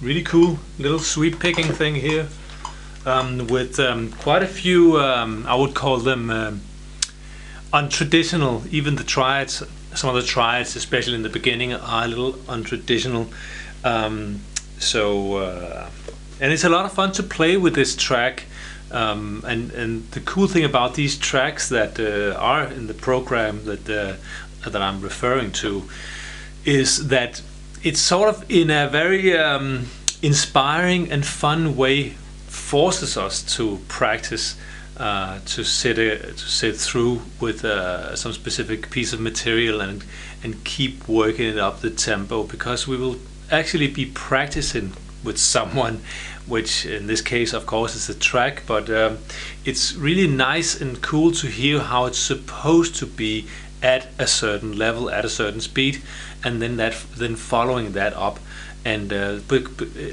really cool little sweep picking thing here with quite a few, I would call them untraditional. Even the triads, some of the triads, especially in the beginning, are a little untraditional. And it's a lot of fun to play with this track. And the cool thing about these tracks that are in the program that I'm referring to is that it's sort of in a very inspiring and fun way forces us to practice, to sit through with some specific piece of material and keep working it up the tempo, because we will actually be practicing with someone, which in this case of course is a track, but it's really nice and cool to hear how it's supposed to be at a certain level, at a certain speed, and then following that up and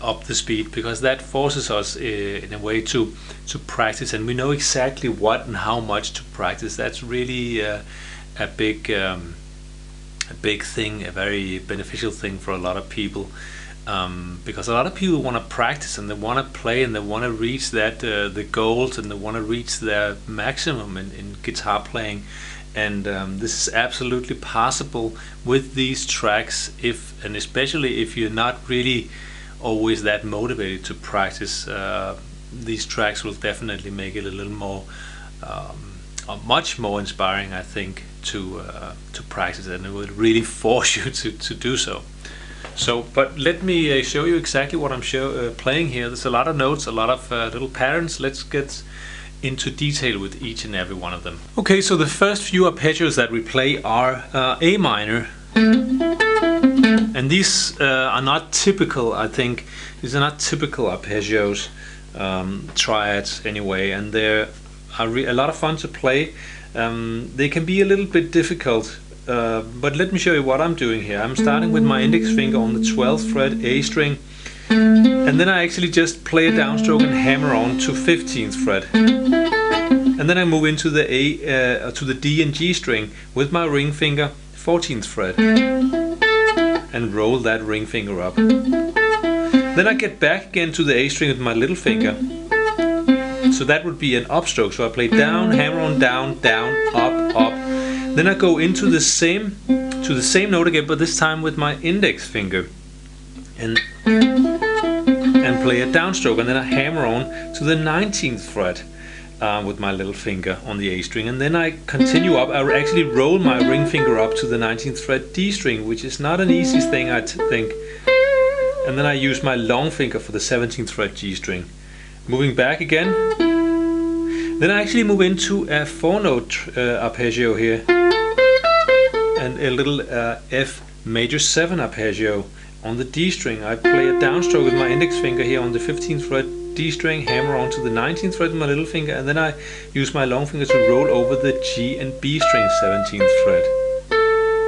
up the speed, because that forces us in a way to practice, and we know exactly what and how much to practice. That's really a big thing, a very beneficial thing for a lot of people. Because a lot of people want to practice and they want to play and they want to reach that the goals, and they want to reach their maximum in guitar playing, and this is absolutely possible with these tracks, and especially if you're not really always that motivated to practice. These tracks will definitely make it a little more much more inspiring, I think, to practice, and it will really force you to do so. But let me show you exactly what I'm playing here. There's a lot of notes, a lot of little patterns. Let's get into detail with each and every one of them. Okay, so the first few arpeggios that we play are A minor, and these are not typical. I think these are not typical arpeggios, triads anyway, and they're a lot of fun to play. They can be a little bit difficult. But let me show you what I'm doing here. I'm starting with my index finger on the 12th fret A string, and then I actually just play a downstroke and hammer on to 15th fret, and then I move into the to the D and G string with my ring finger, 14th fret, and roll that ring finger up. Then I get back again to the A string with my little finger, so that would be an upstroke. So I play down, hammer on, down, down, up, up. Then I go into the same note again, but this time with my index finger, and play a downstroke, and then I hammer on to the 19th fret with my little finger on the A string, and then I continue up. I actually roll my ring finger up to the 19th fret D string, which is not an easy thing, I think. And then I use my long finger for the 17th fret G string. Moving back again. Then I actually move into a 4-note arpeggio here, and a little F major 7 arpeggio on the D string. I play a downstroke with my index finger here on the 15th fret D string, hammer on to the 19th fret with my little finger, and then I use my long finger to roll over the G and B string, 17th fret.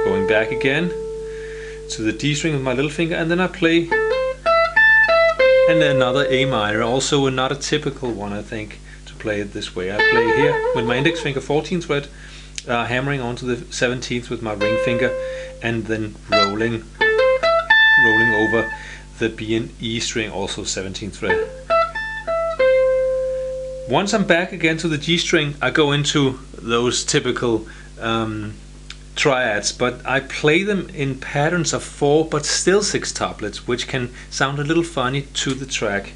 Going back again to the D string with my little finger, and then I play another A minor, also not a typical one, I think, to play it this way. I play here with my index finger, 14th fret, hammering onto the 17th with my ring finger, and then rolling over the B and E string, also 17th fret. Once I'm back again to the G string, I go into those typical triads, but I play them in patterns of 4 but still 6 toplets, which can sound a little funny to the track.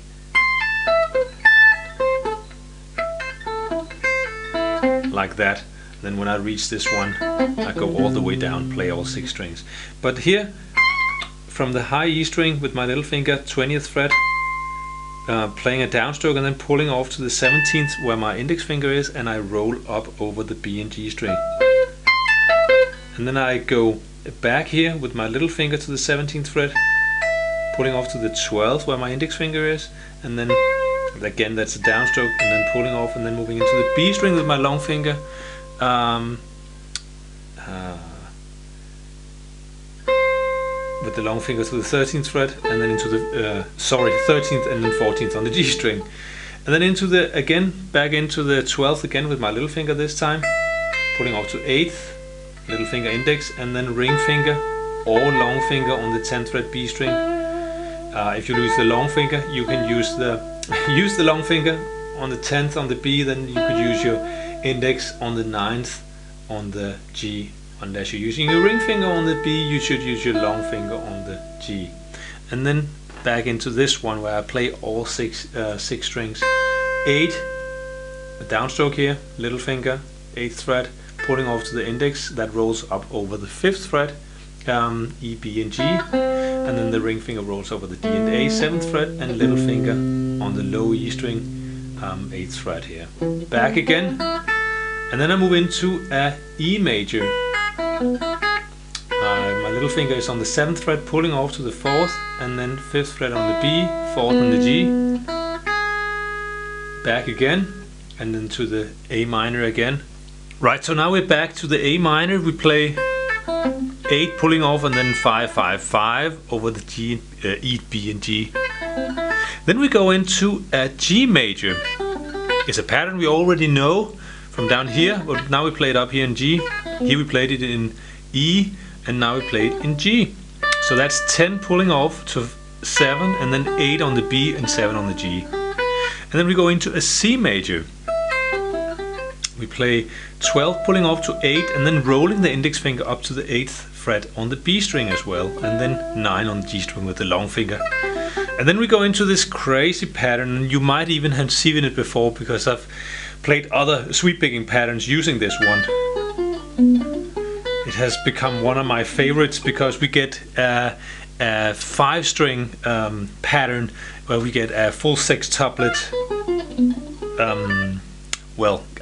Like that. Then when I reach this one, I go all the way down, play all 6 strings. But here, from the high E string with my little finger, 20th fret, playing a downstroke and then pulling off to the 17th where my index finger is, and I roll up over the B and G string. And then I go back here with my little finger to the 17th fret, pulling off to the 12th where my index finger is, and then again that's a downstroke, and then pulling off and then moving into the B string with my long finger. With the long finger to the 13th fret, and then into the 13th and then 14th on the G string, and then into the back into the 12th again with my little finger this time, pulling off to 8th, little finger index, and then ring finger or long finger on the 10th fret B string, If you use the long finger, you can use the long finger on the 10th on the B, then you could use your index on the 9th on the G. Unless you're using your ring finger on the B, you should use your long finger on the G. And then back into this one where I play all six strings. 8, a downstroke here, little finger, 8th fret, pulling off to the index, that rolls up over the 5th fret, E, B and G, and then the ring finger rolls over the D and A, 7th fret, and little finger on the low E string, 8th fret here. Back again, and then I move into a E major. My little finger is on the 7th fret, pulling off to the 4th, and then 5th fret on the B, 4th on the G. Back again, and then to the A minor again. Right, so now we're back to the A minor. We play 8 pulling off, and then 5, 5, 5 over the G, E, B and G. Then we go into a G major. It's a pattern we already know from down here, but now we play it up here in G. Here we played it in E, and now we play it in G. So that's 10 pulling off to 7, and then 8 on the B and 7 on the G. And then we go into a C major. We play 12 pulling off to 8, and then rolling the index finger up to the 8th fret on the B string as well, and then 9 on the G string with the long finger. And then we go into this crazy pattern, and you might even have seen it before because I've played other sweep picking patterns using this one. It has become one of my favorites because we get a 5-string pattern where we get a full sextuplet,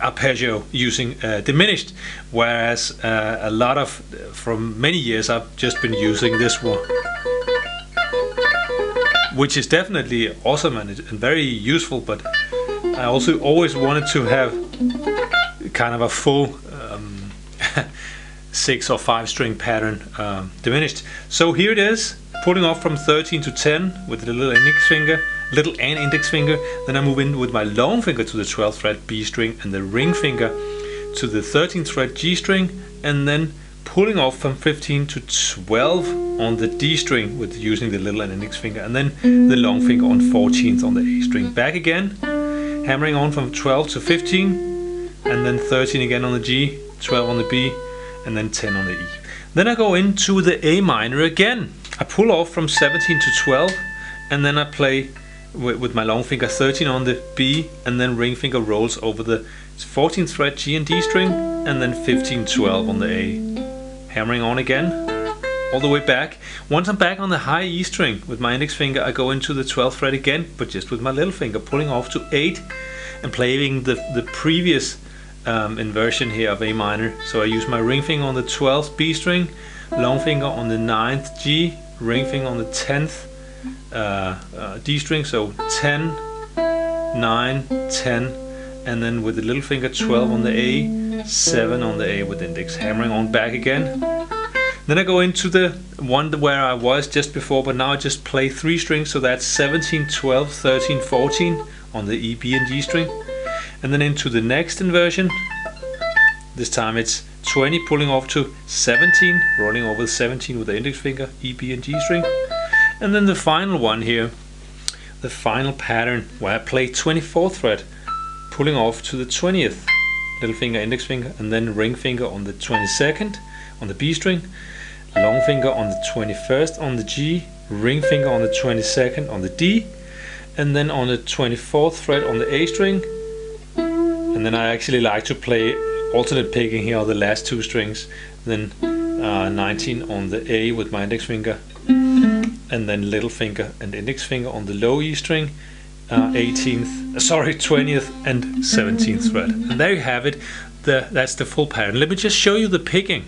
arpeggio using diminished, whereas a lot of, from many years, I've just been using this one, which is definitely awesome and very useful, but I also always wanted to have kind of a full 6 or 5 string pattern diminished. So here it is, pulling off from 13 to 10 with the little and index finger. Then I move in with my long finger to the 12th fret B string and the ring finger to the 13th fret G string, and then pulling off from 15 to 12 on the D string with using the little and index finger, and then the long finger on 14th on the A string. Back again, hammering on from 12 to 15, and then 13 again on the G, 12 on the B, and then 10 on the E. Then I go into the A minor again. I pull off from 17 to 12, and then I play with my long finger 13 on the B, and then ring finger rolls over the 14th fret G and D string, and then 15, 12 on the A. Hammering on again, all the way back. Once I'm back on the high E string with my index finger, I go into the 12th fret again, but just with my little finger, pulling off to 8 and playing the previous inversion here of A minor. So I use my ring finger on the 12th B string, long finger on the 9th G, ring finger on the 10th D string, so 10, 9, 10, and then with the little finger 12 on the A, 7 on the A with index, hammering on back again. Then I go into the one where I was just before, but now I just play 3 strings, so that's 17, 12, 13, 14 on the E, B and G string. And then into the next inversion, this time it's 20 pulling off to 17, rolling over 17 with the index finger, E, B and G string. And then the final one here, the final pattern where I play 24th fret, pulling off to the 20th, little finger, index finger, and then ring finger on the 22nd on the B string, long finger on the 21st on the G, ring finger on the 22nd on the D, and then on the 24th fret on the A string. And then I actually like to play alternate picking here on the last 2 strings, then 19 on the A with my index finger, and then little finger and index finger on the low E string, 20th and 17th fret. And there you have it. That's the full pattern. Let me just show you the picking.